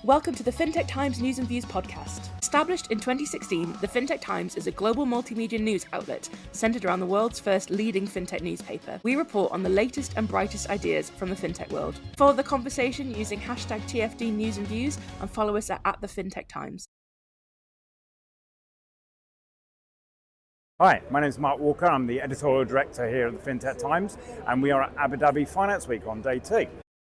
Welcome to the FinTech Times News and Views podcast. Established in 2016, the FinTech Times is a global multimedia news outlet centered around the world's first leading FinTech newspaper. We report on the latest and brightest ideas from the FinTech world. Follow the conversation using hashtag TFD News and Views and follow us at the FinTech Times. Hi, my name is Mark Walker. I'm the editorial director here at the FinTech Times, and we are at Abu Dhabi Finance Week on day 2.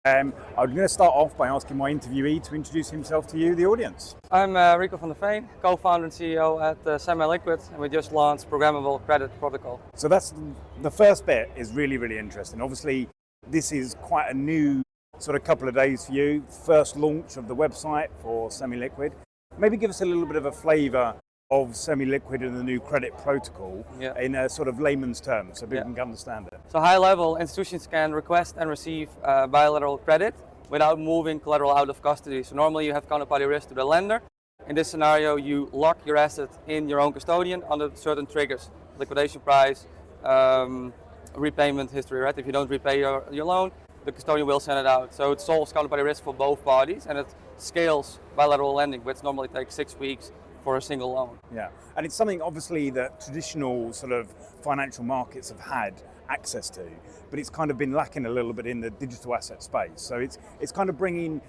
I'm going to start off by asking my interviewee to introduce himself to you, the audience. I'm Rico from Veen, co-founder and CEO at Semi-Liquid, and we just launched Programmable Credit Protocol. So that's the first bit is really interesting. Obviously, this is quite a new sort of couple of days for you. First launch of the website for Semi-Liquid. Maybe give us a little bit of a flavour of Semi-Liquid and the new credit protocol in a sort of layman's terms so people can understand it. So high level, institutions can request and receive bilateral credit without moving collateral out of custody. So normally you have counterparty risk to the lender. In this scenario, you lock your asset in your own custodian under certain triggers: liquidation price, repayment history, right? If you don't repay your loan, the custodian will send it out. So it solves counterparty risk for both parties, and it scales bilateral lending, which normally takes 6 weeks for a single loan. Yeah, and it's something obviously that traditional sort of financial markets have had access to, but it's kind of been lacking a little bit in the digital asset space. So it's kind of bringing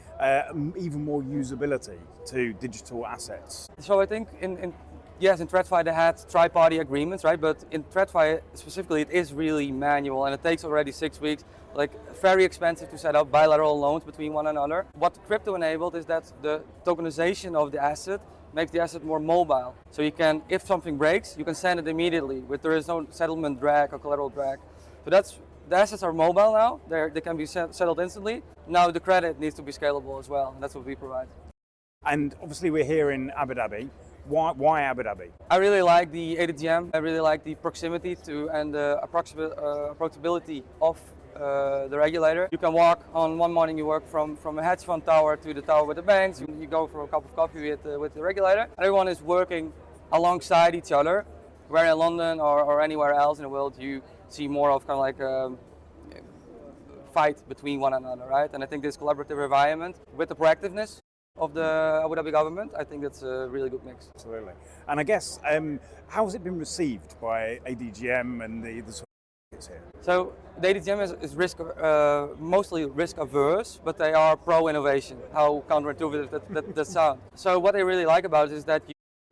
even more usability to digital assets. So I think in TradFi they had tri-party agreements, right? But in TradFi specifically, it is really manual, and it takes already 6 weeks. Like, very expensive to set up bilateral loans between one another. What crypto enabled is that the tokenization of the asset makes the asset more mobile. So you can, if something breaks, you can send it immediately. There is no settlement drag or collateral drag. So the assets are mobile now. They can be settled instantly. Now the credit needs to be scalable as well. And that's what we provide. And obviously we're here in Abu Dhabi. Why Abu Dhabi? I really like the ADGM. I really like the proximity to and the approachability of the regulator. You can walk on one morning, you work from a hedge fund tower to the tower with the banks. You go for a cup of coffee with the regulator. Everyone is working alongside each other. Where in London or anywhere else in the world, you see more of kind of like a fight between one another, right? And I think this collaborative environment with the proactiveness of the Abu Dhabi government, I think that's a really good mix. Absolutely. And I guess, how has it been received by ADGM and the sort of here? So the ADGM is mostly risk-averse, but they are pro-innovation. How counterintuitive that sounds. So what they really like about it is that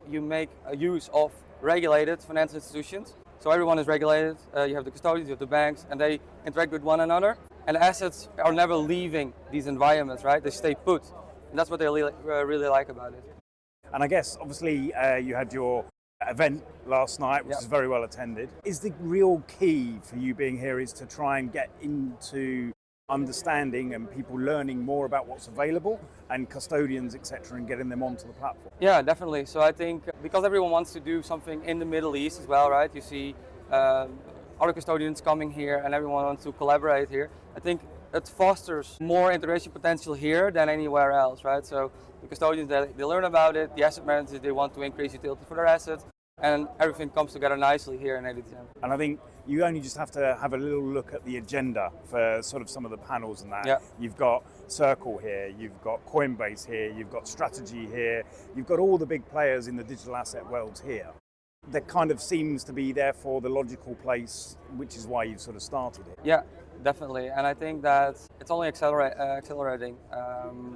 you make a use of regulated financial institutions. So everyone is regulated. You have the custodians, you have the banks, and they interact with one another. And assets are never leaving these environments, right? They stay put. And that's what they really like about it. And I guess, obviously, you had your event last night, which is very well attended. Is the real key for you being here is to try and get into understanding and people learning more about what's available and custodians, etc., and getting them onto the platform? Yeah, definitely. So I think because everyone wants to do something in the Middle East as well, right? You see other custodians coming here and everyone wants to collaborate here. I think it fosters more integration potential here than anywhere else, right? So the custodians, they learn about it, the asset managers, they want to increase utility for their assets, and everything comes together nicely here in ADGM. And I think you only just have to have a little look at the agenda for sort of some of the panels and that. Yeah. You've got Circle here, you've got Coinbase here, you've got Strategy here, you've got all the big players in the digital asset world here. That kind of seems to be therefore the logical place, which is why you've sort of started it. Yeah, definitely. And I think that it's only accelerating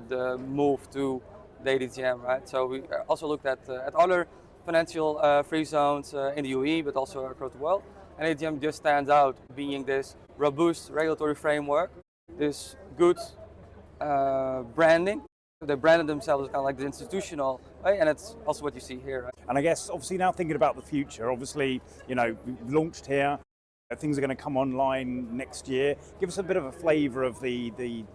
the move to the ADGM, right? So we also looked at other financial free zones in the UAE, but also across the world. And ADGM just stands out being this robust regulatory framework, this good branding. They branded themselves as kind of like the institutional way, and it's also what you see here. Right? And I guess obviously now thinking about the future, obviously, you know, we've launched here, things are going to come online next year. Give us a bit of a flavour of the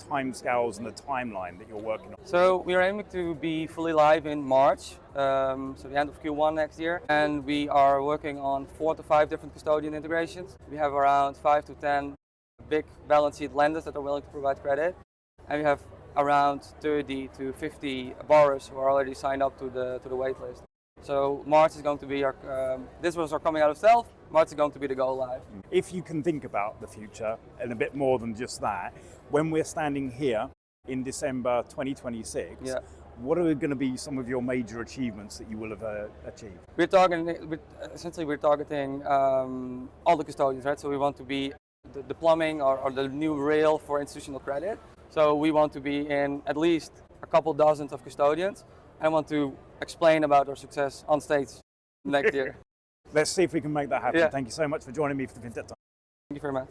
timescales and the timeline that you're working on. So we are aiming to be fully live in March, so the end of Q1 next year, and we are working on 4 to 5 different custodian integrations. We have around 5 to 10 big balance sheet lenders that are willing to provide credit, and we have around 30 to 50 borrowers who are already signed up to the wait list. So March is going to be this was our coming out of stealth. March is going to be the go live. If you can think about the future and a bit more than just that, when we're standing here in December 2026, what are going to be some of your major achievements that you will have achieved? Essentially we're targeting all the custodians, right? So we want to be the plumbing or the new rail for institutional credit. So we want to be in at least a couple dozens of custodians. I want to explain about our success on stage next year. Let's see if we can make that happen. Yeah. Thank you so much for joining me for the FinTech Time. Thank you very much.